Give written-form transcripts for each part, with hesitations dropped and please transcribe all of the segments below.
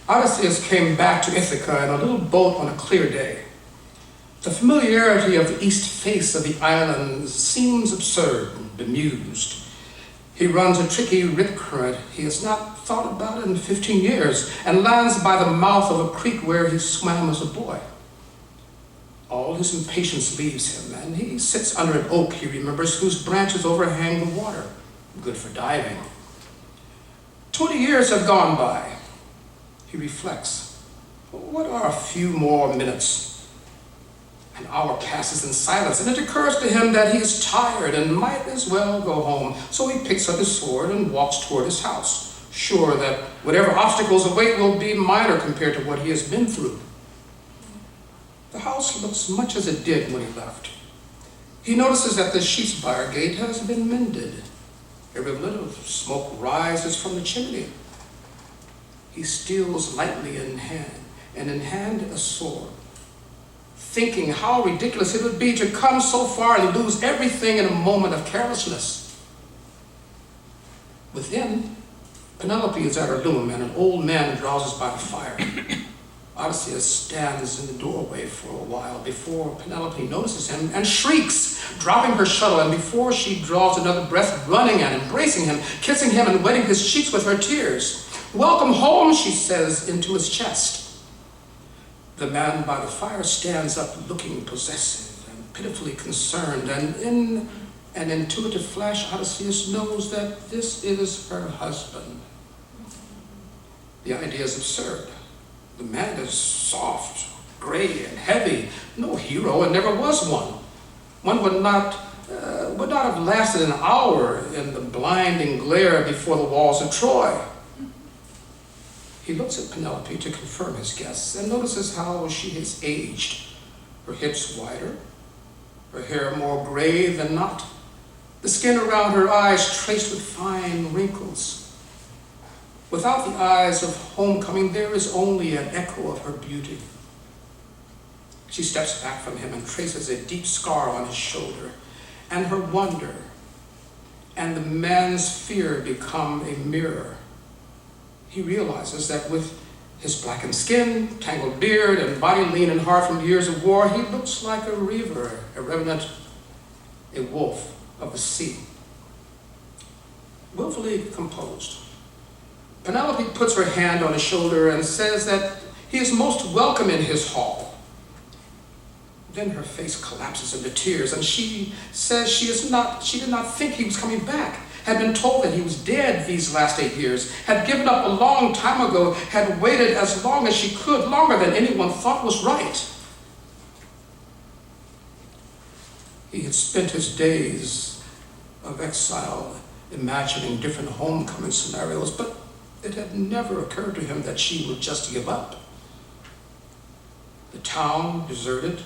Odysseus came back to Ithaca in a little boat on a clear day. The familiarity of the east face of the island seems absurd and bemused. He runs a tricky rip current he has not thought about in 15 years and lands by the mouth of a creek where he swam as a boy. All his impatience leaves him, and he sits under an oak, he remembers, whose branches overhang the water, good for diving. 20 years have gone by. He reflects, what are a few more minutes? An hour passes in silence, and it occurs to him that he is tired and might as well go home. So he picks up his sword and walks toward his house, sure that whatever obstacles await will be minor compared to what he has been through. The house looks much as it did when he left. He notices that the sheep's byre gate has been mended. A rivulet of smoke rises from the chimney. He steals lightly in hand a sword, thinking how ridiculous it would be to come so far and lose everything in a moment of carelessness. Within, Penelope is at her loom, and an old man drowses by the fire. Odysseus stands in the doorway for a while before Penelope notices him and shrieks, dropping her shuttle, and before she draws another breath, running and embracing him, kissing him and wetting his cheeks with her tears. "Welcome home," she says into his chest. The man by the fire stands up looking possessive and pitifully concerned, and in an intuitive flash, Odysseus knows that this is her husband. The idea is absurd. The man is soft, gray, and heavy, no hero, and never was one. One would not have lasted an hour in the blinding glare before the walls of Troy. He looks at Penelope to confirm his guess and notices how she has aged. Her hips wider, her hair more gray than not, the skin around her eyes traced with fine wrinkles. Without the eyes of homecoming, there is only an echo of her beauty. She steps back from him and traces a deep scar on his shoulder, and her wonder and the man's fear become a mirror. He realizes that with his blackened skin, tangled beard, and body lean and hard from years of war, he looks like a reaver, a revenant, a wolf of the sea. Willfully composed, Penelope puts her hand on his shoulder and says that he is most welcome in his hall. Then her face collapses into tears, and she says she did not think he was coming back, had been told that he was dead these last 8 years, had given up a long time ago, had waited as long as she could, longer than anyone thought was right. He had spent his days of exile imagining different homecoming scenarios, but it had never occurred to him that she would just give up. The town deserted,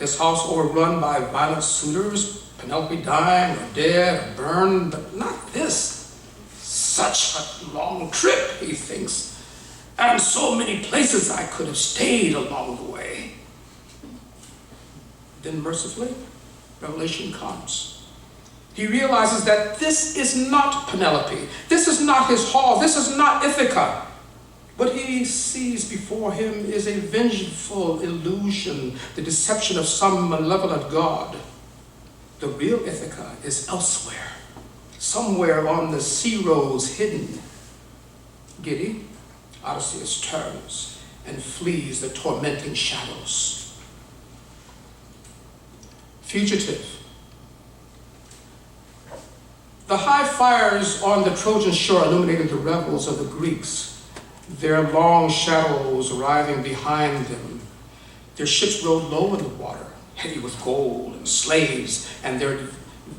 his house overrun by violent suitors, Penelope dying or dead or burned, but not this. Such a long trip, he thinks, and so many places I could have stayed along the way. Then mercifully, revelation comes. He realizes that this is not Penelope. This is not his hall. This is not Ithaca. What he sees before him is a vengeful illusion, the deception of some malevolent god. The real Ithaca is elsewhere, somewhere on the sea roads hidden. Giddy, Odysseus turns and flees the tormenting shadows. Fugitive. The high fires on the Trojan shore illuminated the revels of the Greeks, their long shadows arriving behind them. Their ships rode low in the water, heavy with gold and slaves, and their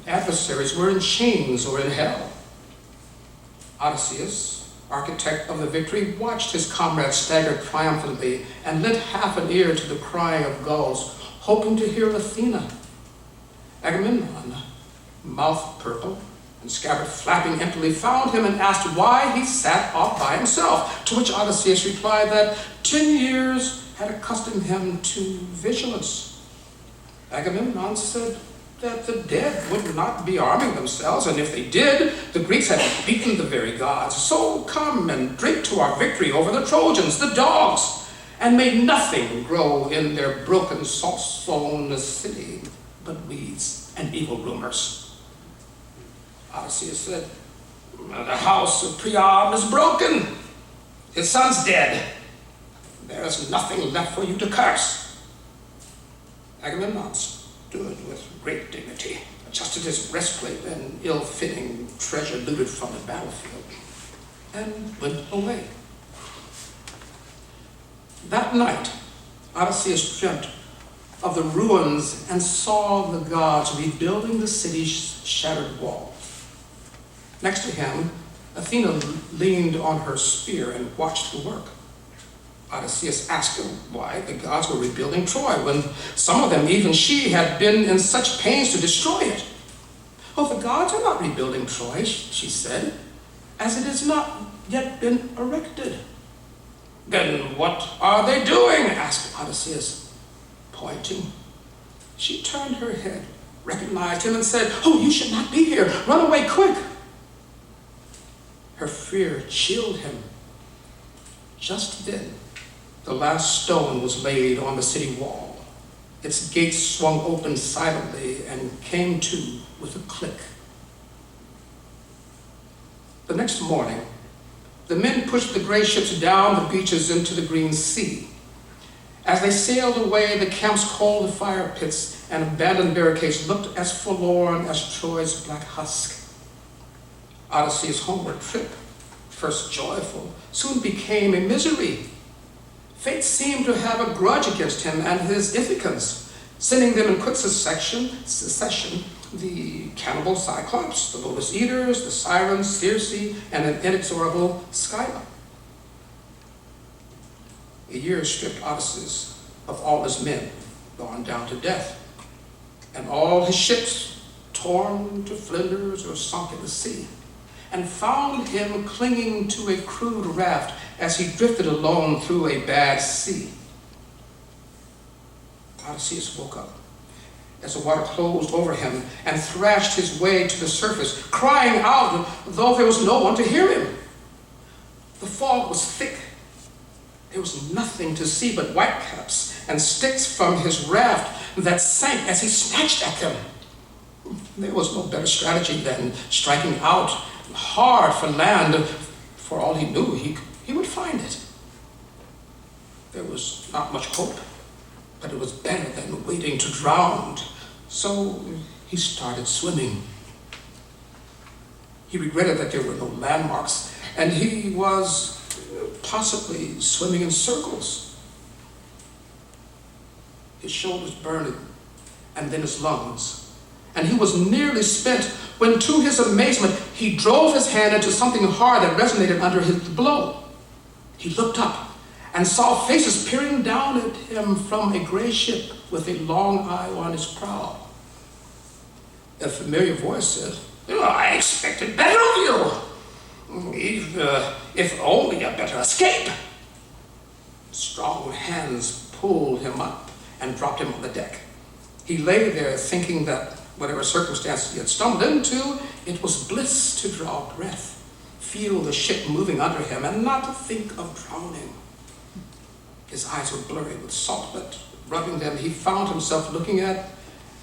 adversaries were in chains or in hell. Odysseus, architect of the victory, watched his comrades stagger triumphantly and lent half an ear to the crying of gulls, hoping to hear Athena. Agamemnon, mouth purple and scabbard flapping emptily, found him and asked why he sat off by himself, to which Odysseus replied that 10 years had accustomed him to vigilance. Agamemnon said that the dead would not be arming themselves, and if they did, the Greeks had beaten the very gods. So come and drink to our victory over the Trojans, the dogs, and may nothing grow in their broken, salt-sown city but weeds and evil rumors. Odysseus said, the house of Priam is broken. His son's dead. There is nothing left for you to curse. Agamemnon stood with great dignity, adjusted his breastplate and ill-fitting treasure looted from the battlefield, and went away. That night, Odysseus dreamt of the ruins and saw the gods rebuilding the city's shattered walls. Next to him, Athena leaned on her spear and watched the work. Odysseus asked her why the gods were rebuilding Troy when some of them, even she, had been in such pains to destroy it. Oh, the gods are not rebuilding Troy, she said, as it has not yet been erected. Then what are they doing? Asked Odysseus, pointing. She turned her head, recognized him, and said, oh, you should not be here. Run away quick. Her fear chilled him. Just then, the last stone was laid on the city wall. Its gates swung open silently and came to with a click. The next morning, the men pushed the gray ships down the beaches into the green sea. As they sailed away, the camp's cold fire pits and abandoned barricades looked as forlorn as Troy's black husk. Odysseus' homeward trip, first joyful, soon became a misery. Fate seemed to have a grudge against him and his Ithacans, sending them in quick succession, the cannibal Cyclops, the Lotus Eaters, the Sirens, Circe, and an inexorable Scylla. A year stripped Odysseus of all his men, gone down to death, and all his ships torn to flinders or sunk in the sea, and found him clinging to a crude raft as he drifted alone through a bad sea. Odysseus woke up as the water closed over him and thrashed his way to the surface, crying out though there was no one to hear him. The fog was thick. There was nothing to see but whitecaps and sticks from his raft that sank as he snatched at them. There was no better strategy than striking out hard for land. For all he knew, he would find it. There was not much hope, but it was better than waiting to drown. So he started swimming. He regretted that there were no landmarks, and he was possibly swimming in circles. His shoulders burned, and then his lungs, and he was nearly spent when, to his amazement, he drove his hand into something hard that resonated under his blow. He looked up and saw faces peering down at him from a gray ship with a long eye on its prow. A familiar voice said, I expected better of you, if only a better escape. Strong hands pulled him up and dropped him on the deck. He lay there thinking that whatever circumstances he had stumbled into, it was bliss to draw breath, feel the ship moving under him, and not to think of drowning. His eyes were blurry with salt, but rubbing them, he found himself looking at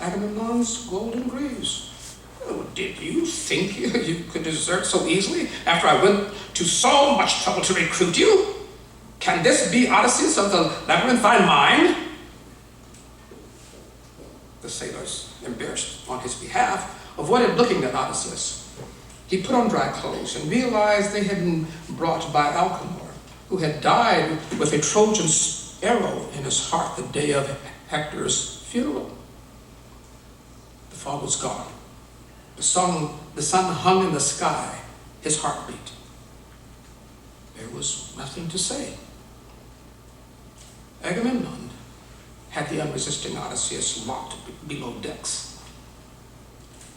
Agamemnon's golden greaves. Oh, did you think you could desert so easily after I went to so much trouble to recruit you? Can this be Odysseus of the labyrinthine mind? The sailors, embarrassed on his behalf, avoided looking at Odysseus. He put on dry clothes and realized they had been brought by Alcmene, who had died with a Trojan arrow in his heart the day of Hector's funeral. The fog was gone. The sun hung in the sky, his heart beat. There was nothing to say. Agamemnon had the unresisting Odysseus locked below decks.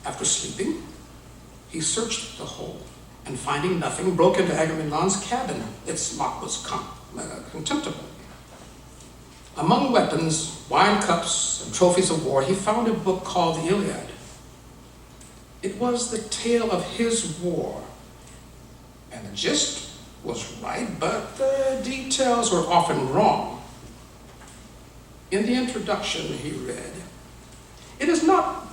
After sleeping, he searched the hold, and finding nothing, broke into Agamemnon's cabin. Its lock was contemptible. Among weapons, wine cups, and trophies of war, he found a book called the Iliad. It was the tale of his war. And the gist was right, but the details were often wrong. In the introduction, he read, "It is not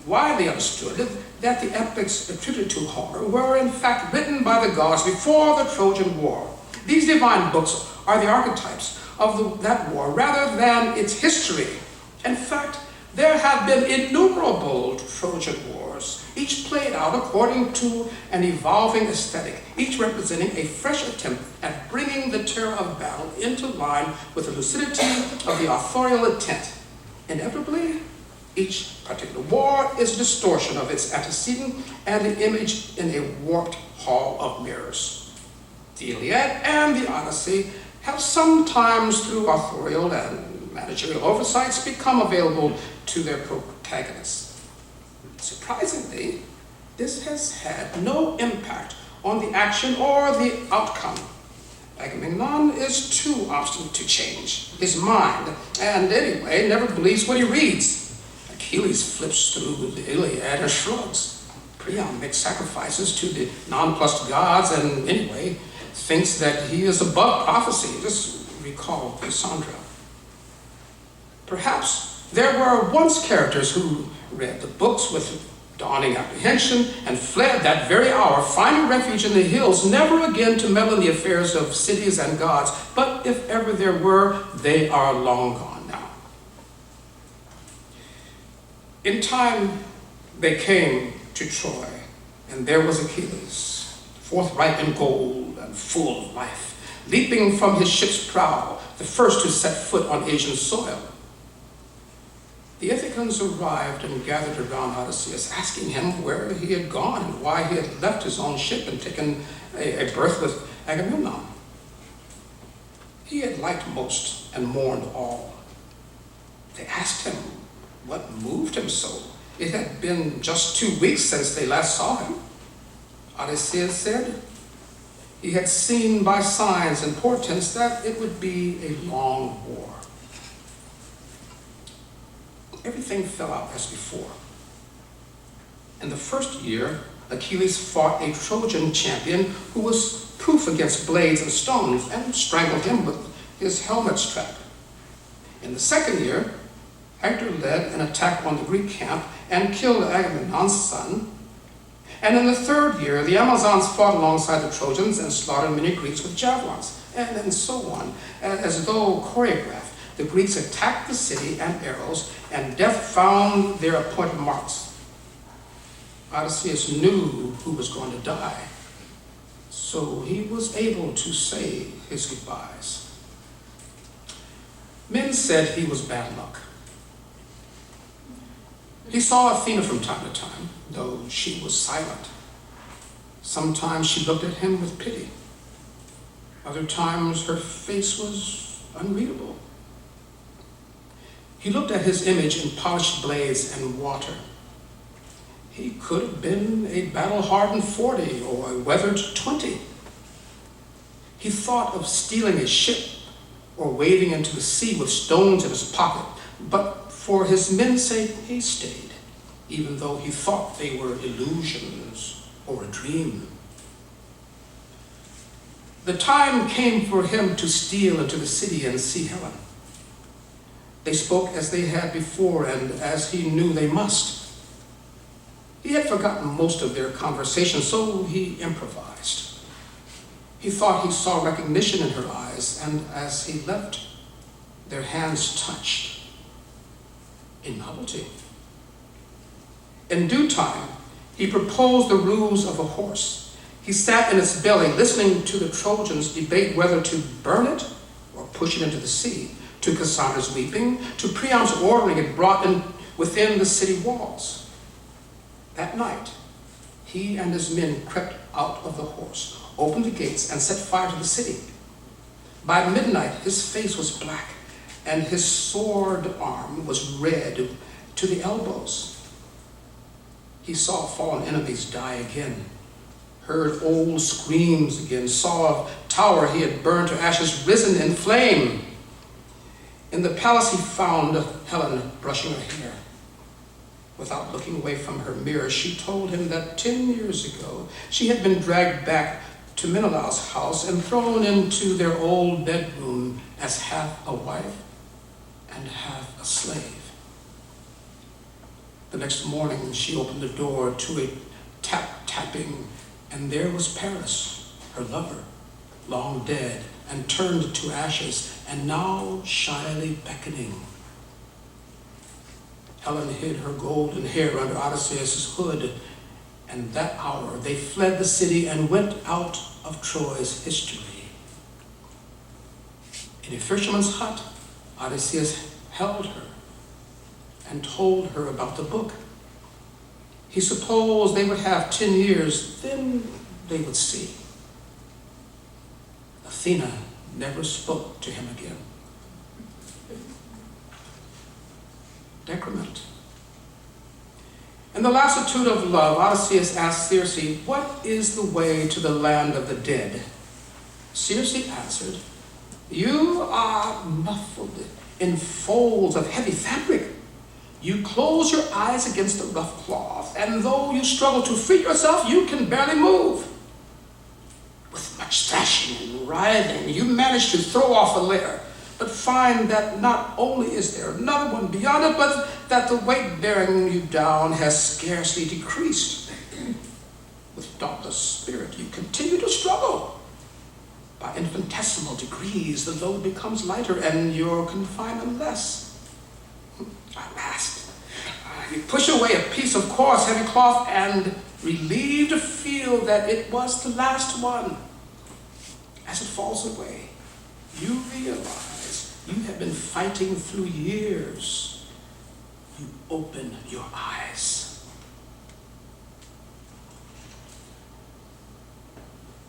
widely understood that the epics attributed to Homer were in fact written by the gods before the Trojan War. These divine books are the archetypes of that war rather than its history. In fact, there have been innumerable Trojan wars, each played out according to an evolving aesthetic, each representing a fresh attempt at bringing the terror of battle into line with the lucidity of the authorial intent. Inevitably, each particular war is a distortion of its antecedent and an image in a warped hall of mirrors. The Iliad and the Odyssey have sometimes, through authorial and managerial oversights, become available to their protagonists. Surprisingly, this has had no impact on the action or the outcome. Agamemnon is too obstinate to change his mind, and anyway, never believes what he reads. Achilles flips through the Iliad and shrugs. Priam makes sacrifices to the nonplussed gods, and anyway, thinks that he is above prophecy. Just recall Cassandra. Perhaps there were once characters who read the books with dawning apprehension and fled that very hour, finding refuge in the hills, never again to meddle in the affairs of cities and gods. But if ever there were, they are long gone now. In time, they came to Troy, and there was Achilles, forthright in gold and full of life, leaping from his ship's prow, the first to set foot on Asian soil. The Ithacans arrived and gathered around Odysseus, asking him where he had gone and why he had left his own ship and taken a berth with Agamemnon. He had liked most and mourned all. They asked him what moved him so. It had been just 2 weeks since they last saw him. Odysseus said he had seen by signs and portents that it would be a long war. Everything fell out as before. In the first year, Achilles fought a Trojan champion who was proof against blades and stones and strangled him with his helmet strap. In the second year, Hector led an attack on the Greek camp and killed Agamemnon's son. And in the third year, the Amazons fought alongside the Trojans and slaughtered many Greeks with javelins, and so on, as though choreographed. The Greeks attacked the city and arrows, and death found their appointed marks. Odysseus knew who was going to die, so he was able to say his goodbyes. Men said he was bad luck. He saw Athena from time to time, though she was silent. Sometimes she looked at him with pity. Other times her face was unreadable. He looked at his image in polished blades and water. He could have been a battle-hardened 40 or a weathered 20. He thought of stealing a ship or wading into the sea with stones in his pocket, but for his men's sake he stayed, even though he thought they were illusions or a dream. The time came for him to steal into the city and see Helen. They spoke as they had before and as he knew they must. He had forgotten most of their conversation, so he improvised. He thought he saw recognition in her eyes, and as he left, their hands touched. A novelty. In due time, he proposed the ruse of a horse. He sat in its belly, listening to the Trojans debate whether to burn it or push it into the sea, to Cassandra's weeping, to Priam's ordering it brought in within the city walls. That night, he and his men crept out of the horse, opened the gates, and set fire to the city. By midnight, his face was black, and his sword arm was red to the elbows. He saw fallen enemies die again, heard old screams again, saw a tower he had burned to ashes risen in flame. In the palace he found Helen brushing her hair. Without looking away from her mirror, she told him that 10 years ago she had been dragged back to Menelau's house and thrown into their old bedroom as half a wife and half a slave. The next morning, she opened the door to a tap-tapping, and there was Paris, her lover, long dead and turned to ashes, and now shyly beckoning. Helen hid her golden hair under Odysseus' hood, and that hour they fled the city and went out of Troy's history. In a fisherman's hut, Odysseus held her and told her about the book. He supposed they would have 10 years, then they would see. Athena never spoke to him again. Decrement. In the lassitude of love, Odysseus asked Circe, "What is the way to the land of the dead?" Circe answered, "You are muffled in folds of heavy fabric. You close your eyes against the rough cloth, and though you struggle to free yourself, you can barely move. With much thrashing and writhing, you manage to throw off a layer, but find that not only is there another one beyond it, but that the weight bearing you down has scarcely decreased. With dauntless spirit, you continue to struggle. By infinitesimal degrees, the load becomes lighter and your confinement less. At last, you push away a piece of coarse, heavy cloth and, relieved, feel that it was the last one. As it falls away, you realize you have been fighting through years. You open your eyes.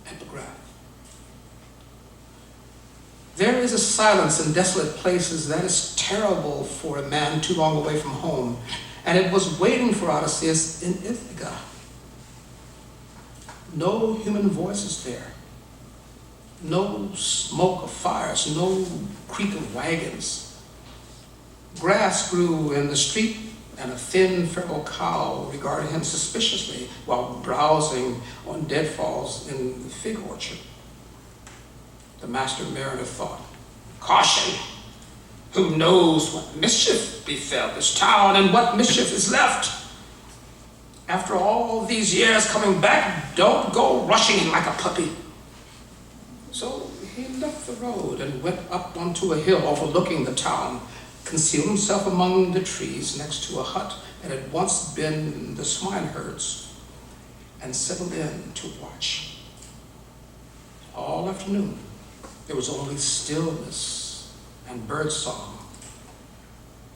Epigraph. There is a silence in desolate places that is terrible for a man too long away from home, and it was waiting for Odysseus in Ithaca. No human voices there. No smoke of fires, no creak of wagons. Grass grew in the street, and a thin feral cow regarded him suspiciously while browsing on deadfalls in the fig orchard. The master mariner thought, "Caution! Who knows what mischief befell this town and what mischief is left? After all these years coming back, don't go rushing in like a puppy." So he left the road and went up onto a hill overlooking the town, concealed himself among the trees next to a hut that had once been the swineherds, and settled in to watch. All afternoon, there was only stillness and birdsong,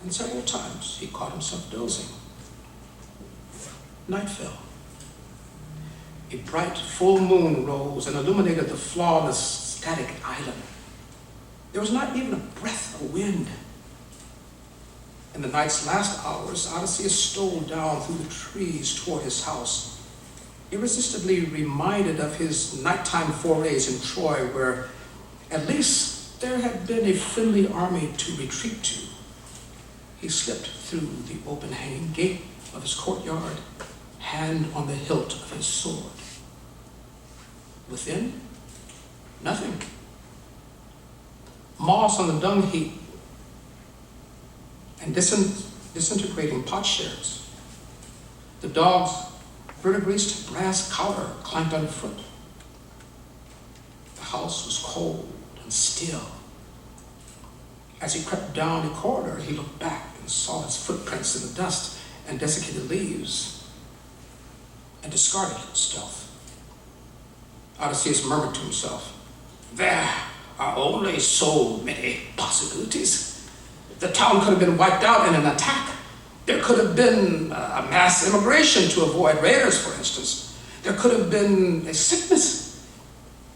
and several times he caught himself dozing. Night fell. A bright full moon rose and illuminated the flawless, static island. There was not even a breath of wind. In the night's last hours, Odysseus stole down through the trees toward his house, irresistibly reminded of his nighttime forays in Troy, where at least there had been a friendly army to retreat to. He slipped through the open hanging gate of his courtyard, hand on the hilt of his sword. Within, nothing. Moss on the dung heap and disintegrating potsherds. The dog's verdigreased brass collar clanked underfoot. The house was cold and still. As he crept down the corridor, he looked back and saw his footprints in the dust and desiccated leaves, and discarded stealth. Odysseus murmured to himself, "There are only so many possibilities. The town could have been wiped out in an attack. There could have been a mass immigration to avoid raiders, for instance. There could have been a sickness.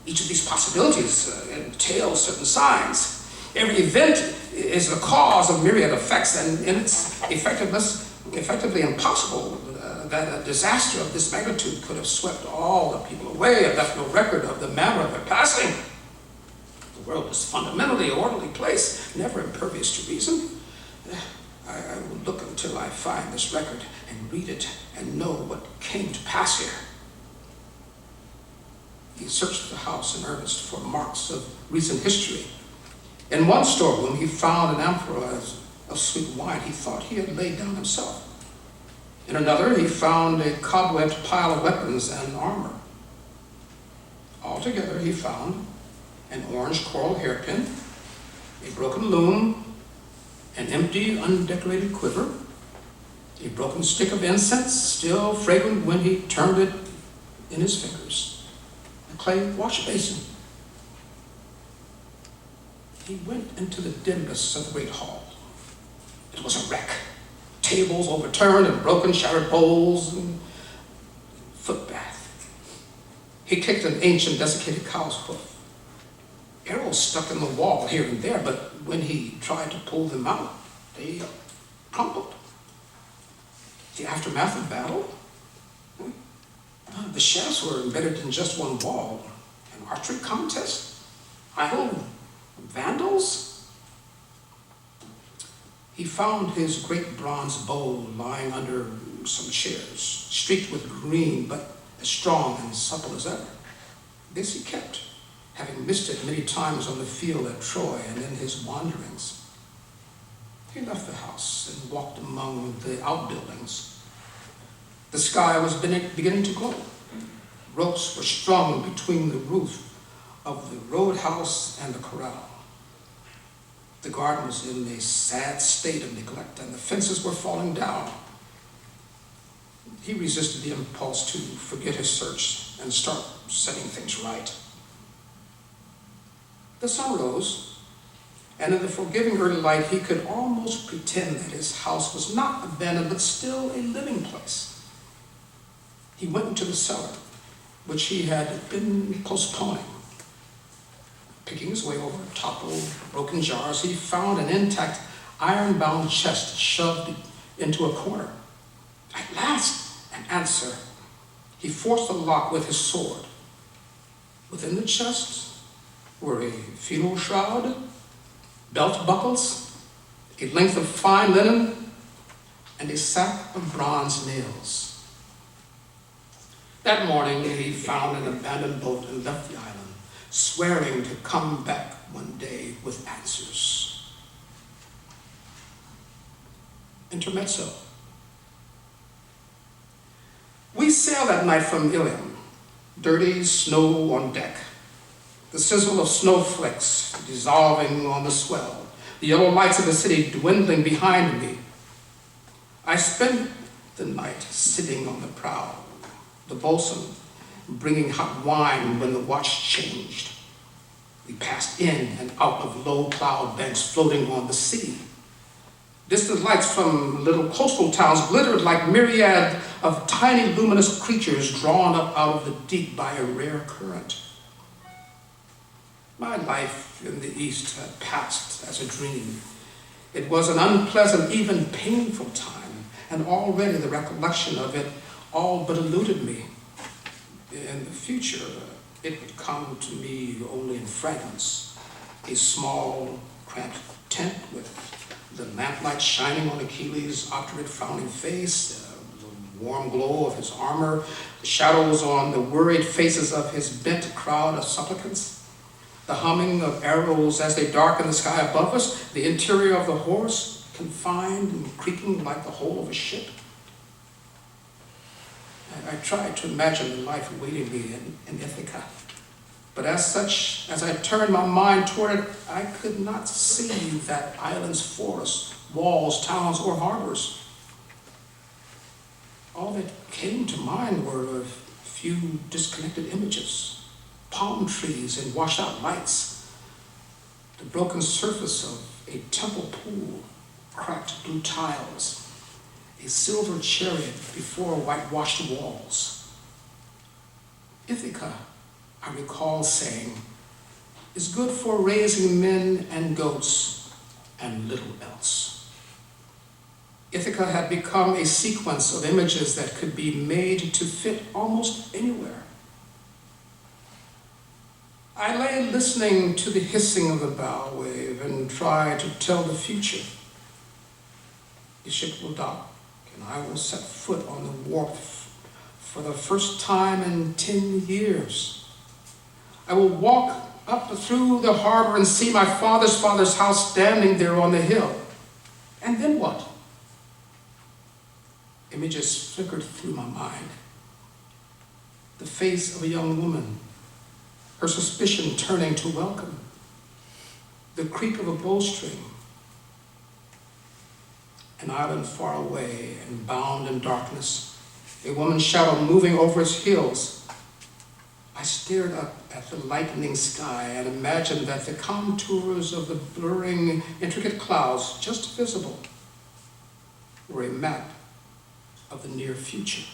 Each of these possibilities entails certain signs. Every event is the cause of myriad effects, and in its effectively impossible that a disaster of this magnitude could have swept all the people away and left no record of the manner of their passing. The world is fundamentally an orderly place, never impervious to reason. I will look until I find this record and read it and know what came to pass here. He searched the house in earnest for marks of recent history. In one storeroom, he found an amphora of sweet wine he thought he had laid down himself. In another, he found a cobwebbed pile of weapons and armor. Altogether, he found an orange coral hairpin, a broken loom, an empty, undecorated quiver, a broken stick of incense, still fragrant when he turned it in his fingers, a clay wash basin. He went into the dimness of the great hall. It was a wreck. Tables overturned and broken, shattered bowls and footbath. He kicked an ancient desiccated cow's hoof. Arrows stuck in the wall here and there, but when he tried to pull them out, they crumpled. The aftermath of battle? The shafts were embedded in just one wall. An archery contest? Idle vandals? He found his great bronze bow lying under some chairs, streaked with green, but as strong and supple as ever. This he kept, having missed it many times on the field at Troy and in his wanderings. He left the house and walked among the outbuildings. The sky was beginning to glow. Ropes were strung between the roof of the roadhouse and the corral. The garden was in a sad state of neglect, and the fences were falling down. He resisted the impulse to forget his search and start setting things right. The sun rose, and in the forgiving early light, he could almost pretend that his house was not abandoned, but still a living place. He went into the cellar, which he had been postponing. Picking his way over toppled, broken jars, he found an intact, iron-bound chest shoved into a corner. At last, an answer. He forced the lock with his sword. Within the chest were a funeral shroud, belt buckles, a length of fine linen, and a sack of bronze nails. That morning, he found an abandoned boat and left the island, swearing to come back one day with answers. Intermezzo. We sailed that night from Ilium, dirty snow on deck, the sizzle of snowflakes dissolving on the swell, the yellow lights of the city dwindling behind me. I spent the night sitting on the prow, the bosun bringing hot wine when the watch changed. We passed in and out of low cloud banks floating on the sea. Distant lights from little coastal towns glittered like myriad of tiny luminous creatures drawn up out of the deep by a rare current. My life in the East had passed as a dream. It was an unpleasant, even painful time, and already the recollection of it all but eluded me. In the future, it would come to me only in fragments. A small, cramped tent with the lamplight shining on Achilles' obdurate frowning face, the warm glow of his armor, the shadows on the worried faces of his bent crowd of supplicants, the humming of arrows as they darken the sky above us, the interior of the horse, confined and creaking like the hull of a ship. I tried to imagine the life awaiting me in Ithaca, but as I turned my mind toward it, I could not see that island's forests, walls, towns, or harbors. All that came to mind were a few disconnected images, palm trees and washed out lights, the broken surface of a temple pool, cracked blue tiles, a silver chariot before whitewashed walls. Ithaca, I recall saying, is good for raising men and goats and little else. Ithaca had become a sequence of images that could be made to fit almost anywhere. I lay listening to the hissing of the bow wave and tried to tell the future. The ship will dock, and I will set foot on the wharf for the first time in 10 years. I will walk up through the harbor and see my father's house standing there on the hill. And then what? Images flickered through my mind. The face of a young woman, her suspicion turning to welcome. The creak of a bowstring. An island far away and bound in darkness. A woman's shadow moving over its hills. I stared up at the lightening sky and imagined that the contours of the blurring, intricate clouds just visible were a map of the near future.